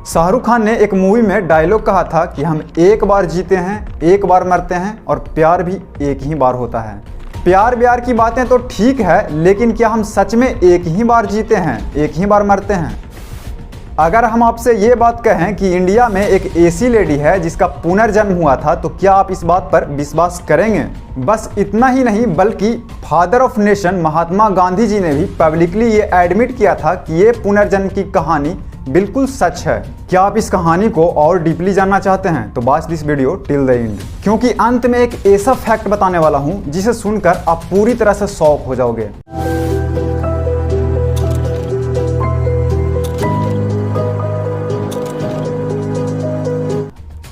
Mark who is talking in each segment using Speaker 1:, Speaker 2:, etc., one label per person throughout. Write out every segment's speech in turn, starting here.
Speaker 1: शाहरुख खान ने एक मूवी में डायलॉग कहा था कि हम एक बार जीते हैं, एक बार मरते हैं और प्यार भी एक ही बार होता है। प्यार व्यार की बातें तो ठीक है, लेकिन क्या हम सच में एक ही बार जीते हैं, एक ही बार मरते हैं? अगर हम आपसे ये बात कहें कि इंडिया में एक ऐसी लेडी है जिसका पुनर्जन्म हुआ था, तो क्या आप इस बात पर विश्वास करेंगे? बस इतना ही नहीं, बल्कि father of nation Mahatma Gandhi ji ने भी पब्लिकली ये एडमिट किया था कि ये पुनर्जन्म की कहानी बिल्कुल सच है। क्या आप इस कहानी को और डीपली जानना चाहते हैं? तो watch this video till the end, क्योंकि अंत में एक ऐसा फैक्ट बताने वाला हूं जिसे सुनकर आप पूरी तरह से शॉक हो जाओगे।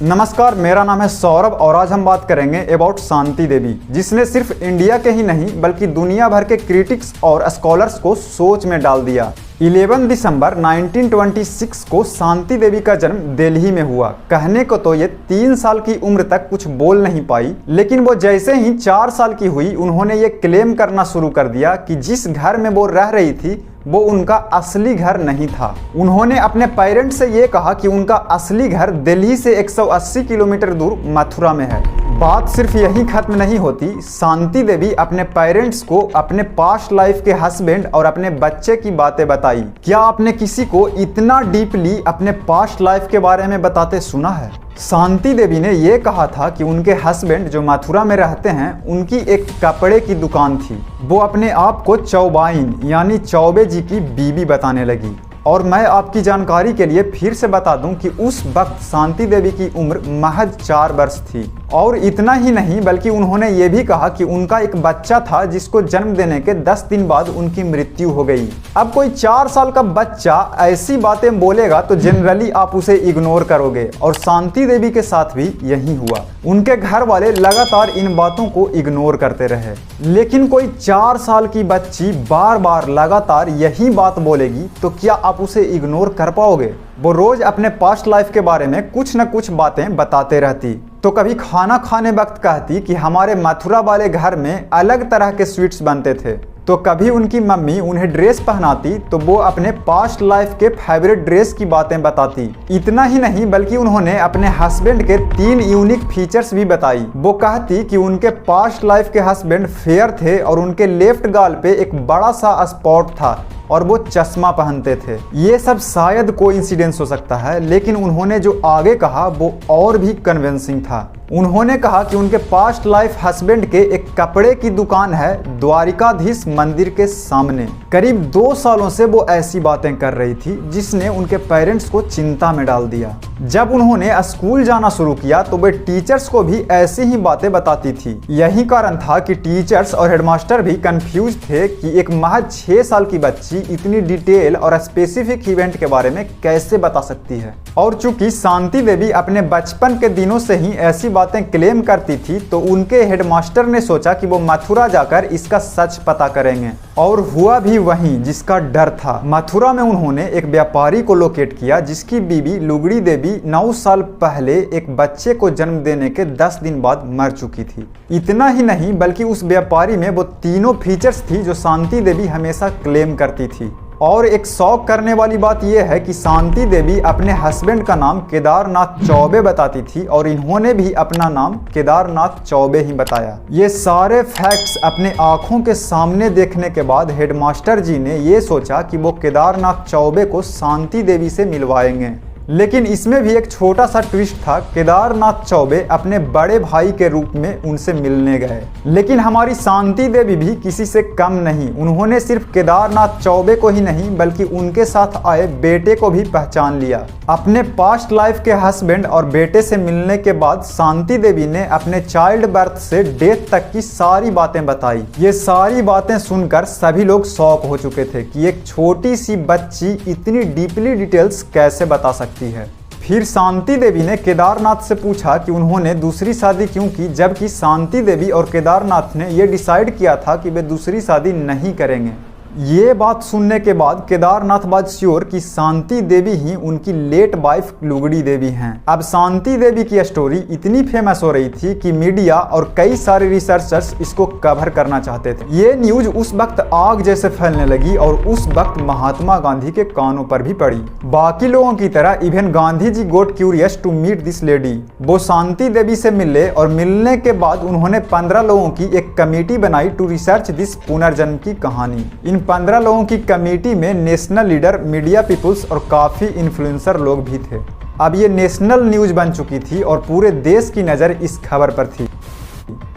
Speaker 1: नमस्कार, मेरा नाम है सौरभ और आज हम बात करेंगे अबाउट शांति देवी, जिसने सिर्फ इंडिया के ही नहीं बल्कि दुनिया भर के क्रिटिक्स और स्कॉलर्स को सोच में डाल दिया। 11 दिसंबर 1926 को शांति देवी का जन्म दिल्ली में हुआ। कहने को तो ये 3 साल की उम्र तक कुछ बोल नहीं पाई, लेकिन वो जैसे ही 4 साल की हुई उन्होंने ये क्लेम करना शुरू कर दिया कि जिस घर में वो रह रही थी वो उनका असली घर नहीं था। उन्होंने अपने पेरेंट्स से ये कहा कि उनका असली घर दिल्ली से 180 किलोमीटर दूर मथुरा में है। बात सिर्फ यही खत्म नहीं होती, शांति देवी अपने पेरेंट्स को अपने पास्ट लाइफ के हस्बैंड और अपने बच्चे की बातें बताई। क्या आपने किसी को इतना डीपली अपने पास्ट लाइफ के बारे में बताते सुना है? शांति देवी ने यह कहा था कि उनके हस्बैंड जो मथुरा में रहते हैं, उनकी एक कपड़े की दुकान थी। वो अपने आप को चौबाइन यानी चौबे जी की बीवी बताने लगी। और मैं आपकी जानकारी के लिए फिर से बता दूं कि उस वक्त शांति देवी की उम्र महज 4 वर्ष थी। और इतना ही नहीं, बल्कि उन्होंने ये भी कहा कि उनका एक बच्चा था जिसको जन्म देने के 10 दिन बाद उनकी मृत्यु हो गई। अब कोई 4 साल का बच्चा ऐसी बातें बोलेगा तो जनरली आप उसे इग्नोर करोगे, और शांति देवी के साथ भी यही हुआ। उनके घर वाले लगातार इन बातों को इग्नोर करते रहे, लेकिन कोई 4 साल की बच्ची बार बार लगातार यही बात बोलेगी तो क्या आप उसे इग्नोर कर पाओगे? वो रोज अपने पास्ट लाइफ के बारे में कुछ न कुछ बातें बताते रहती। तो कभी खाना खाने वक्त कहती कि हमारे मथुरा वाले घर में अलग तरह के स्वीट्स बनते थे, तो कभी उनकी मम्मी उन्हें ड्रेस पहनाती तो वो अपने पास्ट लाइफ के फेवरेट ड्रेस की बातें बताती। इतना ही नहीं, बल्कि उन्होंने अपने हस्बैंड के 3 यूनिक फीचर्स भी बताई। वो कहती कि उनके पास्ट लाइफ के हस्बैंड फेयर थे और उनके लेफ्ट गाल पे एक बड़ा सा स्पॉट था और वो चश्मा पहनते थे। ये सब शायद कोइंसिडेंस हो सकता है, लेकिन उन्होंने जो आगे कहा वो और भी कन्विंसिंग था। उन्होंने कहा कि उनके पास्ट लाइफ हस्बैंड के एक कपड़े की दुकान है द्वारिकाधीश मंदिर के सामने। करीब 2 सालों से वो ऐसी बातें कर रही थी जिसने उनके पेरेंट्स को चिंता में डाल दिया। जब उन्होंने स्कूल जाना शुरू किया तो वे टीचर्स को भी ऐसी ही बातें बताती थी। यही कारण था कि टीचर्स और हेडमास्टर भी कंफ्यूज थे कि एक महज 6 साल की बच्ची इतनी डिटेल और स्पेसिफिक इवेंट के बारे में कैसे बता सकती है। और चूंकि शांति देवी अपने बचपन के दिनों से ही ऐसी बातें क्लेम करती थी, तो उनके हेडमास्टर ने सोचा कि वो मथुरा जाकर इसका सच पता करेंगे। और हुआ भी वही जिसका डर था। मथुरा में उन्होंने एक व्यापारी को लोकेट किया जिसकी बीवी लुगड़ी देवी 9 साल पहले एक बच्चे को जन्म देने के 10 दिन बाद मर चुकी थी। इतना ही नहीं, बल्कि उस व्यापारी में वो तीनों फीचर्स थी जो शांति देवी हमेशा क्लेम करती थी। और एक शौक करने वाली बात यह है कि शांति देवी अपने हस्बैंड का नाम केदारनाथ चौबे बताती थी और इन्होंने भी अपना नाम केदारनाथ चौबे ही बताया। ये सारे फैक्ट्स अपने आंखों के सामने देखने के बाद हेडमास्टर जी ने ये सोचा कि वो केदारनाथ चौबे को शांति देवी से मिलवाएंगे। लेकिन इसमें भी एक छोटा सा ट्विस्ट था। केदारनाथ चौबे अपने बड़े भाई के रूप में उनसे मिलने गए, लेकिन हमारी शांति देवी भी किसी से कम नहीं। उन्होंने सिर्फ केदारनाथ चौबे को ही नहीं बल्कि उनके साथ आए बेटे को भी पहचान लिया। अपने पास्ट लाइफ के हस्बैंड और बेटे से मिलने के बाद शांति देवी ने अपने चाइल्ड बर्थ से डेथ तक की सारी बातें बताई। ये सारी बातें सुनकर सभी लोग शॉक हो चुके थे कि एक छोटी सी बच्ची इतनी डीपली डिटेल्स कैसे बता सकती है। फिर शांति देवी ने केदारनाथ से पूछा कि उन्होंने दूसरी शादी क्यों की, जबकि शांति देवी और केदारनाथ ने यह डिसाइड किया था कि वे दूसरी शादी नहीं करेंगे। ये बात सुनने के बाद केदारनाथ बाज श्योर कि शांति देवी ही उनकी लेट वाइफ लुगड़ी देवी हैं। अब शांति देवी की स्टोरी इतनी फेमस हो रही थी कि मीडिया और कई सारे रिसर्चर्स इसको कवर करना चाहते थे। ये न्यूज उस वक्त आग जैसे फैलने लगी और उस वक्त महात्मा गांधी के कानों पर भी पड़ी। बाकी लोगों की तरह even Gandhi ji got curious to meet this lady. वो शांति देवी से मिले और मिलने के बाद उन्होंने 15 लोगों की एक कमेटी बनाई टू रिसर्च दिस पुनर्जन्म की कहानी। इन 15 लोगों की कमेटी में नेशनल लीडर, मीडिया पीपुल्स और काफी इन्फ्लुएंसर लोग भी थे। अब ये नेशनल न्यूज बन चुकी थी और पूरे देश की नज़र इस खबर पर थी।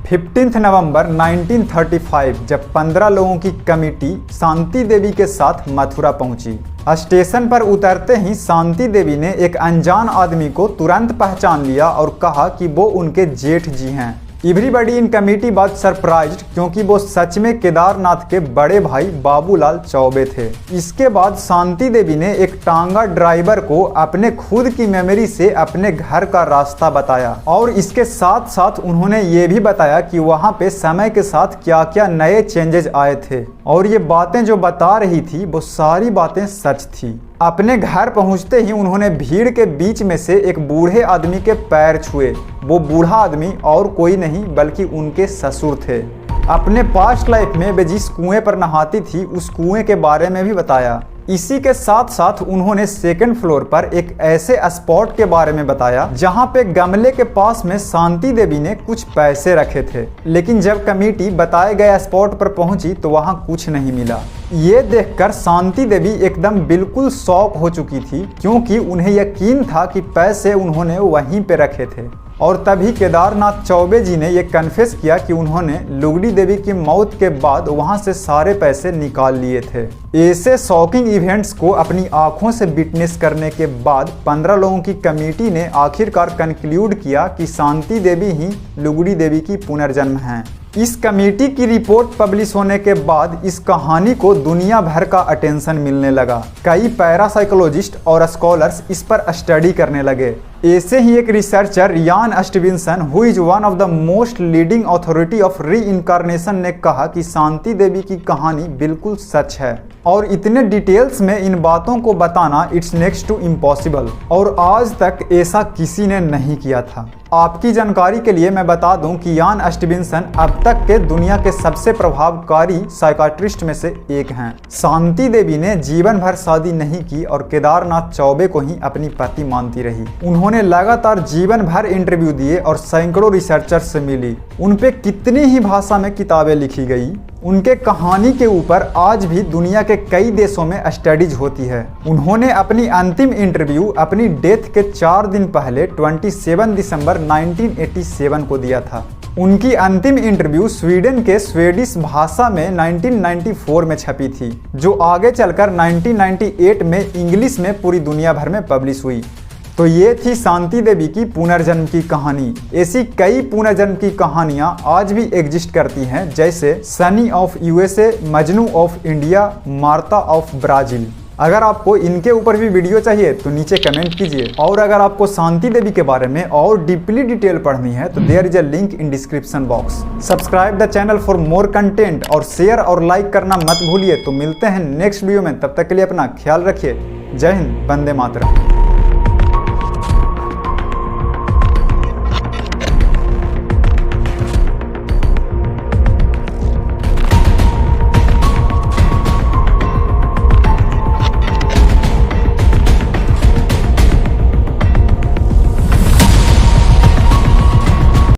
Speaker 1: 15 नवंबर 1935 जब 15 लोगों की कमेटी शांति देवी के साथ मथुरा पहुंची। स्टेशन पर उतरते ही शांति देवी ने एक अनजान आदमी को तुरंत पहचान लिया और कहा कि वो उनके जेठ जी हैं। Everybody in committee was surprised क्योंकि वो सच में केदारनाथ के बड़े भाई बाबूलाल चौबे थे। इसके बाद शांति देवी ने एक टांगा ड्राइवर को अपने खुद की मेमोरी से अपने घर का रास्ता बताया और इसके साथ साथ उन्होंने ये भी बताया कि वहाँ पे समय के साथ क्या क्या नए चेंजेस आए थे और ये बातें जो बता रही थी वो सारी बातें सच थी। अपने घर पहुंचते ही उन्होंने भीड़ के बीच में से एक बूढ़े आदमी के पैर छुए। वो बूढ़ा आदमी और कोई नहीं बल्कि उनके ससुर थे। अपने पास्ट लाइफ में वे जिस कुएं पर नहाती थी उस कुएं के बारे में भी बताया। इसी के साथ साथ उन्होंने सेकंड फ्लोर पर एक ऐसे स्पॉट के बारे में बताया जहां पे गमले के पास में शांति देवी ने कुछ पैसे रखे थे, लेकिन जब कमेटी बताए गए स्पॉट पर पहुंची तो वहां कुछ नहीं मिला। ये देखकर शांति देवी एकदम बिल्कुल शॉक हो चुकी थी क्योंकि उन्हें यकीन था कि पैसे उन्होंने वहीं पे रखे थे। और तभी केदारनाथ चौबे जी ने यह कन्फेस किया कि उन्होंने लुगड़ी देवी की मौत के बाद वहां से सारे पैसे निकाल लिए थे। ऐसे शॉकिंग इवेंट्स को अपनी आंखों से विटनेस करने के बाद 15 लोगों की कमेटी ने आखिरकार कंक्लूड किया कि शांति देवी ही लुगड़ी देवी की पुनर्जन्म हैं। इस कमेटी की रिपोर्ट पब्लिश होने के बाद इस कहानी को दुनिया भर का अटेंशन मिलने लगा। कई पैरासाइकोलॉजिस्ट और स्कॉलर्स इस पर स्टडी करने लगे। ऐसे ही एक रिसर्चर यान Stevenson who is one of the most leading authority of री इनकारनेशन ने कहा कि शांति देवी की कहानी बिल्कुल सच है और इतने डिटेल्स में इन बातों को बताना इट्स नेक्स्ट टू इम्पॉसिबल और आज तक ऐसा किसी ने नहीं किया था। आपकी जानकारी के लिए मैं बता दूं कि यान स्टीवेंसन अब तक के दुनिया के सबसे प्रभावकारी साइकाट्रिस्ट में से एक हैं। शांति देवी ने जीवन भर शादी नहीं की और केदारनाथ चौबे को ही अपनी पति मानती रही। उन्होंने लगातार जीवन भर इंटरव्यू दिए और सैकड़ों रिसर्चर्स से मिली। उन पे कितनी ही भाषा में किताबें लिखी गई। उनके कहानी के ऊपर आज भी दुनिया के कई देशों में स्टडीज होती है। उन्होंने अपनी अंतिम इंटरव्यू अपनी डेथ के 4 दिन पहले 27 दिसंबर 1987 को दिया था। उनकी अंतिम इंटरव्यू स्वीडन के स्वीडिश भाषा में 1994 में छपी थी, जो आगे चलकर 1998 में इंग्लिश में पूरी दुनिया भर में पब्लिश हुई। तो ये थी शांति देवी की पुनर्जन्म की कहानी। ऐसी कई पुनर्जन्म की कहानियां आज भी एग्जिस्ट करती हैं, जैसे Sunny of USA, Majnu of India, Marta of Brazil. अगर आपको इनके ऊपर भी वीडियो चाहिए तो नीचे कमेंट कीजिए। और अगर आपको शांति देवी के बारे में और डीपली डिटेल पढ़नी है तो there is a link in description box. Subscribe the channel for more content और शेयर और लाइक करना मत भूलिए। तो मिलते हैं नेक्स्ट वीडियो में, तब तक के लिए अपना ख्याल रखिए। जय हिंद, वंदे मातरम।